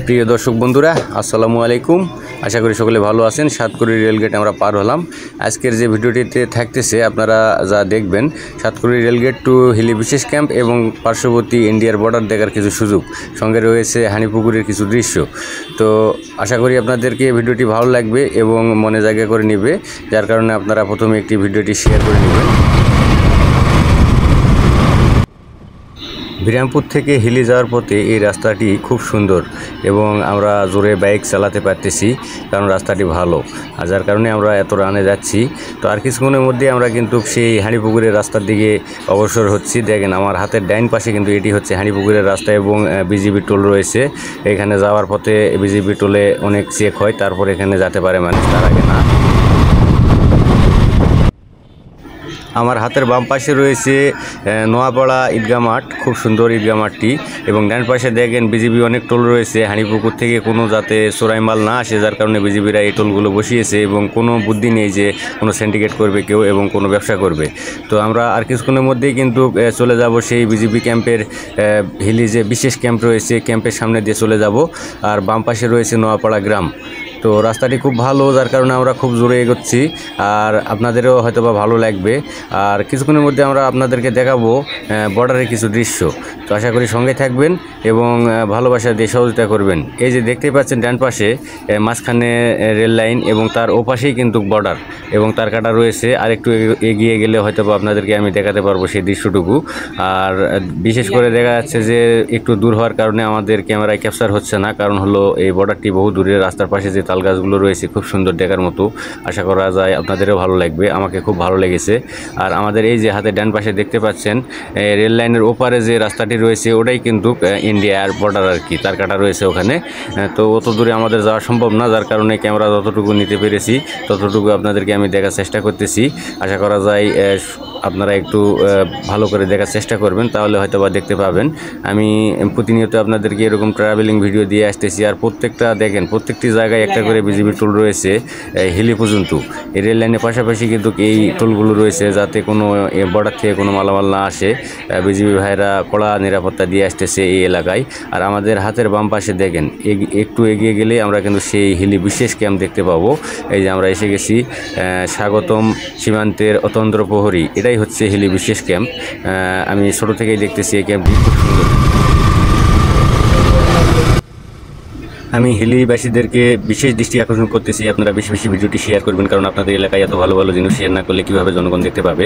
প্রিয় দর্শক বন্ধুরা, আসসালামু আলাইকুম। আশা করি সকলে ভালো আছেন। সাতকুড়ি রেলগেট আমরা পার হলাম। আজকের যে ভিডিওটিতে থাকতেছে আপনারা যা দেখবেন, সাতকুড়ি রেলগেট টু হিলি বিশেষ ক্যাম্প এবং পার্শ্ববর্তী ইন্ডিয়ার বর্ডার দেখার কিছু সুযোগ, সঙ্গে রয়েছে হানিপুকুরের কিছু দৃশ্য। তো আশা করি আপনাদেরকে ভিডিওটি ভালো লাগবে এবং মনে জায়গা করে নেবে, যার কারণে আপনারা প্রথমে একটি ভিডিওটি শেয়ার করে নেবেন। বিরামপুর থেকে হিলি যাওয়ার পথে এই রাস্তাটি খুব সুন্দর এবং আমরা জোরে বাইক চালাতে পারতেছি, কারণ রাস্তাটি ভালো, আর যার কারণে আমরা এত রানে যাচ্ছি। তো আর কিছুক্ষণের মধ্যে আমরা কিন্তু সেই হাঁড়িপুকুরের রাস্তার দিকে অগ্রসর হচ্ছি। দেখেন আমার হাতের ডাইন পাশে কিন্তু এটি হচ্ছে হাঁড়িপুকুরের রাস্তা এবং বিজিবি টোল রয়েছে। এখানে যাওয়ার পথে বিজিবি টোলে অনেক চেক হয়, তারপর এখানে যেতে পারে মানুষ, তার আগে না। আমার হাতের বাম পাশে রয়েছে নোয়াপাড়া ঈদগাহ মাঠ, খুব সুন্দর ঈদগাহ মাঠটি, এবং ডান পাশে দেখেন বিজিবি অনেক টোল রয়েছে। হাঁড়িপুকুর থেকে কোনো যাতে চোরাই মাল না আসে, যার কারণে বিজিবিরা এই টোলগুলো বসিয়েছে এবং কোনো বুদ্ধি নেই যে কোনো সিন্ডিকেট করবে কেউ এবং কোনো ব্যবসা করবে। তো আমরা আর কিছুক্ষণের মধ্যেই কিন্তু চলে যাব সেই বিজিবি ক্যাম্পের হিলি যে বিশেষ ক্যাম্প রয়েছে, ক্যাম্পের সামনে দিয়ে চলে যাব। আর বাম পাশে রয়েছে নোয়াপাড়া গ্রাম। তো রাস্তাটি খুব ভালো, যার কারণে আমরা খুব জোরে এগোচ্ছি, আর আপনাদেরও হয়তো বা ভালো লাগবে। আর কিছুক্ষণের মধ্যে আমরা আপনাদেরকে দেখাবো বর্ডারের কিছু দৃশ্য। তো আশা করি সঙ্গে থাকবেন এবং ভালোবাসা দিয়ে সহযোগিতা করবেন। এই যে দেখতেই পাচ্ছেন ডান পাশে মাঝখানে রেল লাইন এবং তার ওপাশেই কিন্তু বর্ডার এবং তার কাটা রয়েছে। আর একটু এগিয়ে গেলে হয়তো বা আপনাদেরকে আমি দেখাতে পারবো সেই দৃশ্যটুকু। আর বিশেষ করে দেখা যাচ্ছে যে একটু দূর হওয়ার কারণে আমাদের ক্যামেরায় ক্যাপচার হচ্ছে না, কারণ হলো এই বর্ডারটি বহু দূরে। রাস্তার পাশে যে তাল গাছগুলো রয়েছে খুব সুন্দর দেখার মতো, আশা করা যায় আপনাদেরও ভালো লাগবে। আমাকে খুব ভালো লেগেছে। আর আমাদের এই যে হাতের ডান পাশে দেখতে পাচ্ছেন রেল লাইনের ওপারে যে রাস্তাটি রয়েছে, ওটাই কিন্তু ইন্ডিয়ার বর্ডার আর কি, তার কাটা রয়েছে ওখানে। তো অত দূরে আমাদের যাওয়া সম্ভব না, যার কারণে ক্যামেরা যতটুকু নিতে পেরেছি ততটুকু আপনাদেরকে আমি দেখার চেষ্টা করতেছি। আশা করা যায় আপনারা একটু ভালো করে দেখার চেষ্টা করবেন, তাহলে হয়তো বা দেখতে পাবেন। আমি প্রতিনিয়ত আপনাদেরকে এরকম ট্রাভেলিং ভিডিও দিয়ে আসতেছি। আর প্রত্যেকটা দেখেন, প্রত্যেকটি জায়গায় একটা করে বিজিবি টোল রয়েছে হিলি পর্যন্ত। এই রেল লাইনের পাশাপাশি কিন্তু এই টোলগুলো রয়েছে, যাতে কোনো বর্ডার থেকে কোনো মালামাল না আসে। বিজিবি ভাইরা কড়া নিরাপত্তা দিয়ে আসতেছে এই এলাকায়। আর আমাদের হাতের বাম পাশে দেখেন, একটু এগিয়ে গেলে আমরা কিন্তু সেই হিলি বিশেষ ক্যাম্প দেখতে পাবো। এই যে আমরা এসে গেছি স্বাগতম সীমান্তের অতন্ত্র প্রহরী, এটাই হচ্ছে হিলি বিশেষ ক্যাম্প। আমি ছোটো থেকেই দেখতেছি এই ক্যাম্পটি খুব সুন্দর। আমি হিলিবাসীদেরকে বিশেষ দৃষ্টি আকর্ষণ করতেছি, আপনারা বেশি বেশি ভিডিওটি শেয়ার করবেন, কারণ আপনাদের এলাকায় এত ভালো ভালো জিনিস শেয়ার না করলে কীভাবে জনগণ দেখতে পাবে।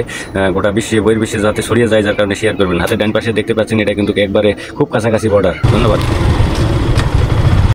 গোটা বিশ্বে বহির্বিশ্বে যাতে ছড়িয়ে যায়, যার কারণে শেয়ার করবেন। হাতে ডান পাশে দেখতে পাচ্ছেন, এটা কিন্তু একবারে খুব কাছাকাছি বর্ডার। ধন্যবাদ।